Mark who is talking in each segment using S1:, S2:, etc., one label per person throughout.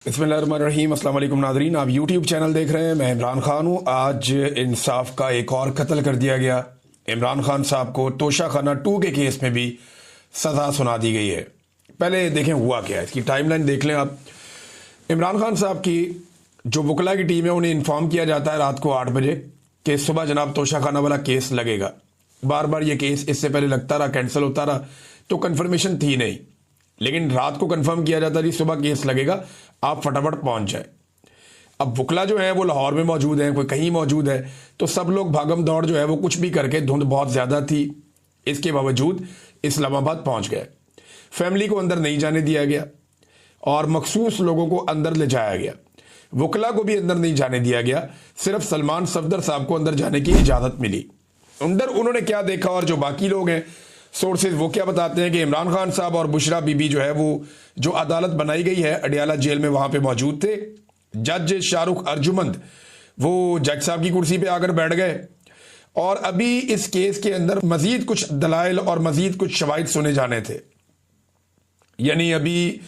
S1: बिस्मिल्लाहिर्रहमानिर्रहीम। अस्सलाम वालेकुम नाज़रीन, आप यूट्यूब चैनल देख रहे हैं। मैं इमरान खान हूँ। आज इंसाफ का एक और कत्ल कर दिया गया। इमरान खान साहब को तोशाखाना 2 के केस में भी सज़ा सुना दी गई है। पहले देखें हुआ क्या है, इसकी टाइमलाइन देख लें आप। इमरान खान साहब की जो वकला की टीम है उन्हें इन्फॉर्म किया जाता है रात को 8 बजे कि सुबह जनाब तोशाखाना वाला केस लगेगा। बार बार ये केस इससे पहले लगता रहा, कैंसिल होता रहा, तो कन्फर्मेशन थी नहीं, लेकिन रात को कंफर्म किया जाता जी सुबह केस लगेगा, आप फटाफट पहुंच जाए। अब वकला जो है वो लाहौर में मौजूद है, कोई कहीं मौजूद है, तो सब लोग भागम दौड़ जो है वो कुछ भी करके, धुंध बहुत ज़्यादा थी, इसके बावजूद इस्लामाबाद पहुंच गए। फैमिली को अंदर नहीं जाने दिया गया और मखसूस लोगों को अंदर ले जाया गया। वकला को भी अंदर नहीं जाने दिया गया, सिर्फ सलमान सफदर साहब को अंदर जाने की इजाज़त मिली। अंदर उन्होंने क्या देखा और जो बाकी लोग हैं सोर्सेज वो क्या बताते हैं कि इमरान खान साहब और बुशरा बीबी जो है वो जो अदालत बनाई गई है अडियाला जेल में वहां पे मौजूद थे। जज शाहरुख अर्जुमंद वो जज साहब की कुर्सी पे आकर बैठ गए और अभी इस केस के अंदर मजीद कुछ दलाइल और मजीद कुछ शवाहिद सुने जाने थे। यानी अभी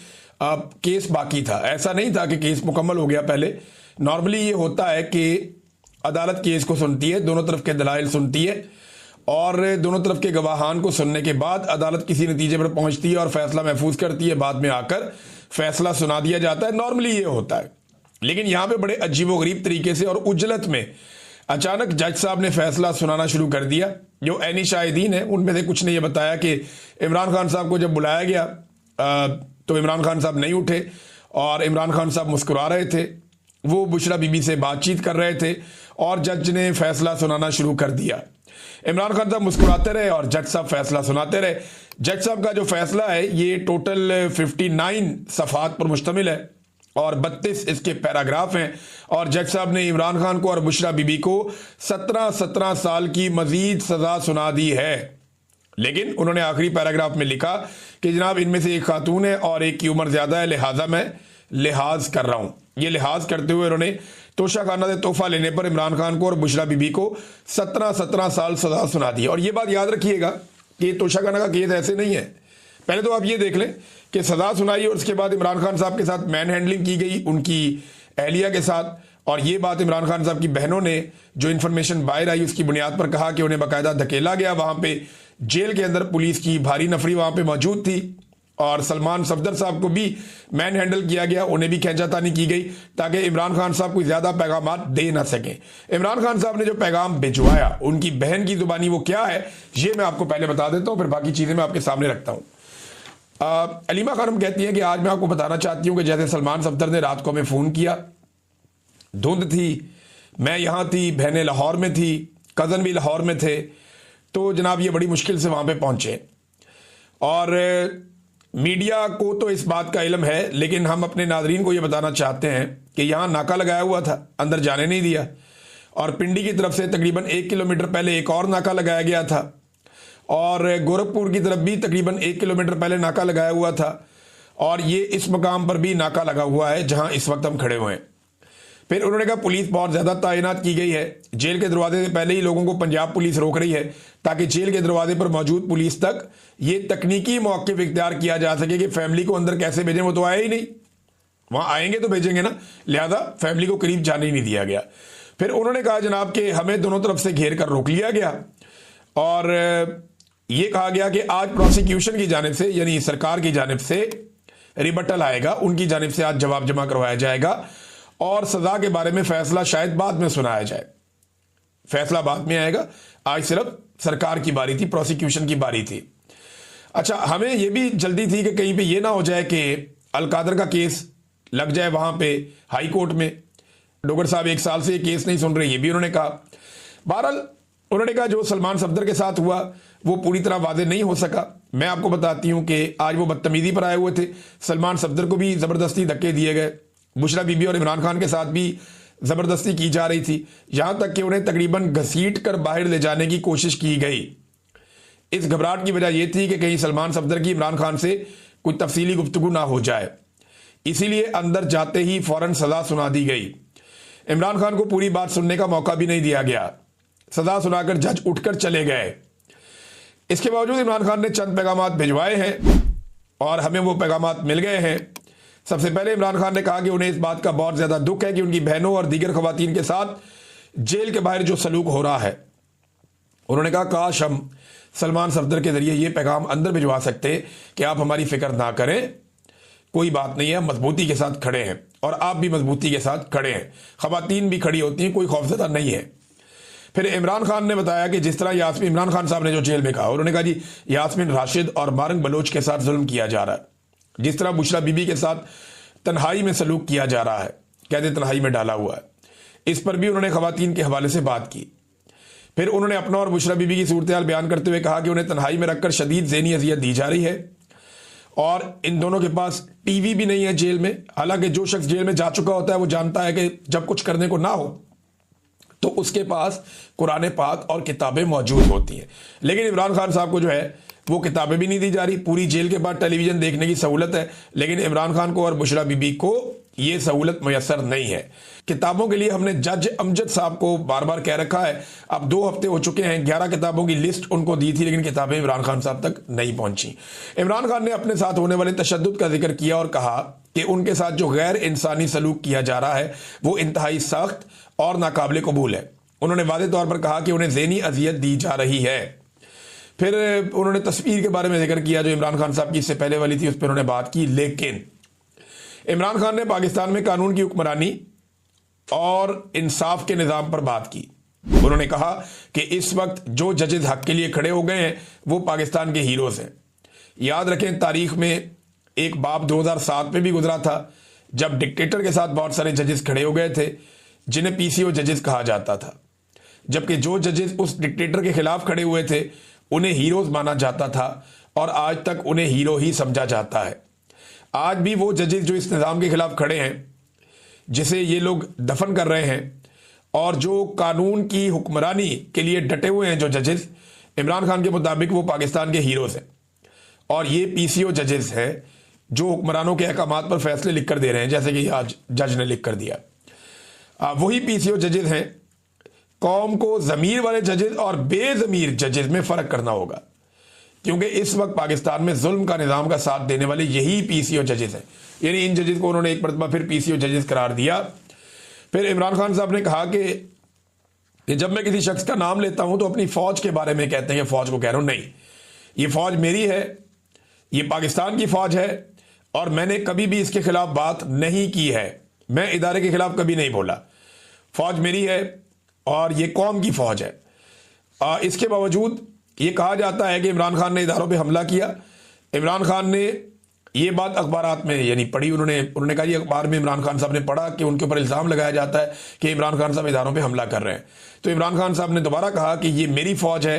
S1: केस बाकी था, ऐसा नहीं था कि केस मुकम्मल हो गया। पहले नॉर्मली ये होता है कि अदालत केस को सुनती है, दोनों तरफ के दलाइल सुनती है और दोनों तरफ के गवाहान को सुनने के बाद अदालत किसी नतीजे पर पहुंचती है और फैसला महफूज करती है। बाद में आकर फैसला सुना दिया जाता है, नॉर्मली ये होता है। लेकिन यहां पे बड़े अजीबोगरीब तरीके से और उजलत में अचानक जज साहब ने फैसला सुनाना शुरू कर दिया। जो ऐनी शाहिदीन है उनमें से कुछ ने यह बताया कि इमरान खान साहब को जब बुलाया गया तो इमरान खान साहब नहीं उठे और इमरान खान साहब मुस्कुरा रहे थे, वो बुशरा बीबी से बातचीत कर रहे थे और जज ने फैसला सुनाना शुरू कर दिया। इमरान खान साहब मुस्कुराते रहे और जज साहब फैसला सुनाते रहे। जज साहब का जो फैसला है ये टोटल 59 सफ़हात पर मुश्तमिल है और 32 इसके पैराग्राफ हैं और जज साहब ने इमरान खान को और बुशरा बीबी को 17 साल की मजीद सजा सुना दी है। लेकिन उन्होंने आखिरी पैराग्राफ में लिखा कि जनाब इनमें से एक खातून है और एक की उम्र ज्यादा है, लिहाजा मैं लिहाज कर रहा हूं। ये लिहाज करते हुए उन्होंने तोशाखाना से तोहफा लेने पर इमरान खान को और बुशरा बीबी को 17 साल सजा सुना दी। और ये बात याद रखिएगा कि तोशाखाना का केस ऐसे नहीं है। पहले तो आप ये देख लें कि सजा सुनाई और उसके बाद इमरान खान साहब के साथ मैन हैंडलिंग की गई उनकी एहलिया के साथ। और ये बात इमरान खान साहब की बहनों ने जो इन्फॉर्मेशन बाहर आई उसकी बुनियाद पर कहा कि उन्हें बाकायदा धकेला गया। वहां पे जेल के अंदर पुलिस की भारी नफरी वहां पे मौजूद थी और सलमान सफदर साहब को भी मैन हैंडल किया गया, उन्हें भी खींचातानी की गई ताकि इमरान खान साहब कोई ज्यादा पैगाम दे ना सकें। इमरान खान साहब ने जो पैगाम भिजवाया उनकी बहन की जुबानी वो क्या है ये मैं आपको पहले बता देता हूं, फिर बाकी चीजें मैं आपके सामने रखता हूं। अलीमा खानम कहती हैं कि आज मैं आपको बताना चाहती हूं कि जैसे सलमान सफदर ने रात को हमें फोन किया, धुंध थी, मैं यहां थी, बहनें लाहौर में थी, कजन भी लाहौर में थे, तो जनाब ये बड़ी मुश्किल से वहां पे पहुंचे। और मीडिया को तो इस बात का इल्म है, लेकिन हम अपने नाजरीन को यह बताना चाहते हैं कि यहां नाका लगाया हुआ था, अंदर जाने नहीं दिया। और पिंडी की तरफ से तकरीबन 1 किलोमीटर पहले एक और नाका लगाया गया था और गोरखपुर की तरफ भी तकरीबन 1 किलोमीटर पहले नाका लगाया हुआ था और ये इस मकाम पर भी नाका लगा हुआ है जहां इस वक्त हम खड़े हुए हैं। फिर उन्होंने कहा पुलिस बहुत ज्यादा तैनात की गई है, जेल के दरवाजे से पहले ही लोगों को पंजाब पुलिस रोक रही है ताकि जेल के दरवाजे पर मौजूद पुलिस तक ये तकनीकी मौके इख्तियार किया जा सके कि फैमिली को अंदर कैसे भेजें। वो तो आए ही नहीं, वहां आएंगे तो भेजेंगे ना, लिहाजा फैमिली को करीब जाने ही नहीं दिया गया। फिर उन्होंने कहा जनाब कि हमें दोनों तरफ से घेर कर रोक लिया गया और यह कहा गया कि आज प्रोसिक्यूशन की जानिब से यानी सरकार की जानिब से रिबटल आएगा, उनकी जानिब से आज जवाब जमा करवाया जाएगा और सजा के बारे में फैसला शायद बाद में सुनाया जाए। फैसला बाद में आएगा, आज सिर्फ सरकार की बारी थी, प्रोसिक्यूशन की बारी थी। अच्छा, हमें यह भी जल्दी थी कि कहीं पे यह ना हो जाए कि अलकादर का केस लग जाए वहां पे हाई कोर्ट में। डोगर साहब 1 साल से केस नहीं सुन रहे, ये भी उन्होंने कहा। बहरहाल उन्होंने कहा जो सलमान सफदर के साथ हुआ वो पूरी तरह वादे नहीं हो सका। मैं आपको बताती हूं कि आज वो बदतमीजी पर आए हुए थे, सलमान सफदर को भी जबरदस्ती धक्के दिए गए, बुशरा बीबी और इमरान खान के साथ भी जबरदस्ती की जा रही थी, यहां तक कि उन्हें तकरीबन घसीट कर बाहर ले जाने की कोशिश की गई। इस घबराहट की वजह यह थी कि कहीं सलमान सफदर की इमरान खान से कोई तफसीली गुफ्तगू ना हो जाए, इसीलिए अंदर जाते ही फौरन सजा सुना दी गई। इमरान खान को पूरी बात सुनने का मौका भी नहीं दिया गया, सजा सुनाकर जज उठकर चले गए। इसके बावजूद इमरान खान ने चंद पैगाम भिजवाए हैं और हमें वो पैगाम मिल गए हैं। सबसे पहले इमरान खान ने कहा कि उन्हें इस बात का बहुत ज्यादा दुख है कि उनकी बहनों और दीगर खवातीन के साथ जेल के बाहर जो सलूक हो रहा है। उन्होंने कहा काश हम सलमान सफदर के जरिए ये पैगाम अंदर भिजवा सकते कि आप हमारी फिक्र ना करें, कोई बात नहीं है, मजबूती के साथ खड़े हैं और आप भी मजबूती के साथ खड़े हैं, खवातीन भी खड़ी होती हैं, कोई खौफजदा नहीं है। फिर इमरान खान ने बताया कि जिस तरह यास्मीन, इमरान खान साहब ने जो जेल में कहा, उन्होंने कहा जी यास्मीन राशिद और मारंग बलोच के साथ जुल्म किया जा रहा है, जिस तरह बुशरा बीबी के साथ तन्हाई में सलूक किया जा रहा है, कहते तन्हाई में डाला हुआ है, इस पर भी उन्होंने खवातीन के हवाले से बात की। फिर उन्होंने अपना और बुशरा बीबी की सूरत हाल बयान करते हुए कहा कि उन्हें तन्हाई में रखकर शदीद ज़हनी अजियत दी जा रही है और इन दोनों के पास टीवी भी नहीं है जेल में। हालांकि जो शख्स जेल में जा चुका होता है वो जानता है कि जब कुछ करने को ना हो तो उसके पास कुरान पाक और किताबें मौजूद होती हैं, लेकिन इमरान खान साहब को जो है वो किताबें भी नहीं दी जा रही। पूरी जेल के बाद टेलीविजन देखने की सहूलत है, लेकिन इमरान खान को और बुशरा बीबी को ये सहूलत मैसर नहीं है। किताबों के लिए हमने जज अमजद साहब को बार बार कह रखा है, अब 2 हफ्ते हो चुके हैं, 11 किताबों की लिस्ट उनको दी थी, लेकिन किताबें इमरान खान साहब तक नहीं पहुंची। इमरान खान ने अपने साथ होने वाले तशद्दुद का जिक्र किया और कहा कि उनके साथ जो गैर इंसानी सलूक किया जा रहा है वो इंतहाई सख्त और नाकाबिले कबूल है। उन्होंने वादे तौर पर कहा कि उन्हें ज़हनी अजियत दी जा रही है। फिर उन्होंने तस्वीर के बारे में जिक्र किया जो इमरान खान साहब की इससे पहले वाली थी, उस पर उन्होंने बात की। लेकिन इमरान खान ने पाकिस्तान में कानून की हुक्मरानी और इंसाफ के निज़ाम पर बात की। उन्होंने कहा कि इस वक्त जो जजेस हक के लिए खड़े हो गए हैं वो पाकिस्तान के हीरोज हैं। याद रखें तारीख में एक बाब 2007 में भी गुजरा था जब डिक्टेटर के साथ बहुत सारे जजेस खड़े हो गए थे जिन्हें पीसीओ जजेस कहा जाता था, जबकि जो जजेस उस डिक्टेटर के खिलाफ खड़े हुए थे उन्हें हीरोज माना जाता था और आज तक उन्हें हीरो ही समझा जाता है। आज भी वो जजेस जो इस निज़ाम के खिलाफ खड़े हैं, जिसे ये लोग दफन कर रहे हैं, और जो कानून की हुक्मरानी के लिए डटे हुए हैं जो जजेस, इमरान खान के मुताबिक वो पाकिस्तान के हीरोज हैं। और ये पीसीओ जजेस हैं जो हुक्मरानों के अहकामात पर फैसले लिख कर दे रहे हैं, जैसे कि आज जज ने लिख कर दिया। वही पीसीओ जजेस हैं। कौम को ज़मीर वाले जजेस और बेज़मीर जजेस में फ़र्क करना होगा, क्योंकि इस वक्त पाकिस्तान में जुल्म का निज़ाम का साथ देने वाले यही पीसीओ जजेस हैं। यानी इन जजेस को उन्होंने एक मरतबा फिर पीसीओ जजेस करार दिया। फिर इमरान खान साहब ने कहा कि जब मैं किसी शख्स का नाम लेता हूं तो अपनी फ़ौज के बारे में कहते हैं कि फ़ौज को कह रहा हूं, नहीं, ये फ़ौज मेरी है, ये पाकिस्तान की फ़ौज है और मैंने कभी भी इसके खिलाफ बात नहीं की है, मैं इदारे के खिलाफ कभी नहीं बोला। फ़ौज मेरी है और ये कौम की फ़ौज है। इसके बावजूद ये कहा जाता है कि इमरान खान ने इदारों पे हमला किया। इमरान खान ने ये बात अखबारात में यानी पढ़ी, उन्होंने कहा, ये अखबार में इमरान खान साहब ने पढ़ा कि उनके ऊपर इल्ज़ाम लगाया जाता है कि इमरान खान साहब इदारों पे हमला कर रहे हैं। तो इमरान खान साहब ने दोबारा कहा कि ये मेरी फ़ौज है